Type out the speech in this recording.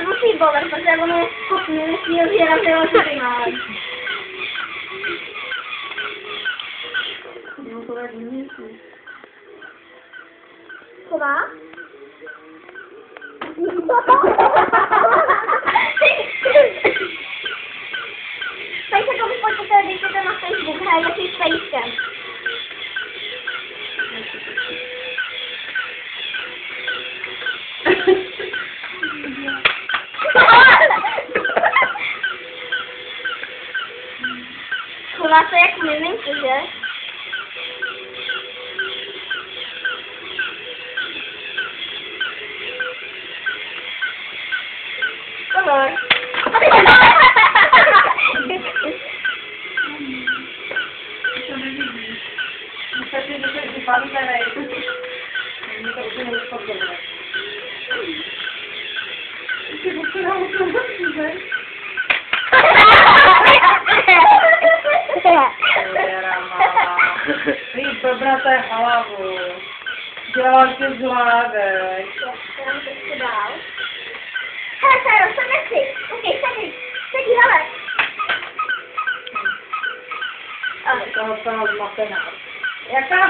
musí bolet, protože on je schopný, nesmí rozdělat ty mále. No to je divný. Chová? Tady se komu pojďte, dejte to na Facebook, hraje si s Fejskem. Chová se jak miminko, že? Pozor. To nevidíš. Musíte, že se vypadne nejde. Mě to úplně neuspokojuje. Ty musíte na účel. Ty blbnaté hlavu. Dělám tě z hlávek. Já to chci dál. Hele, Sáro, sedne si. Sedí, hele. Toho zmatená. Jaká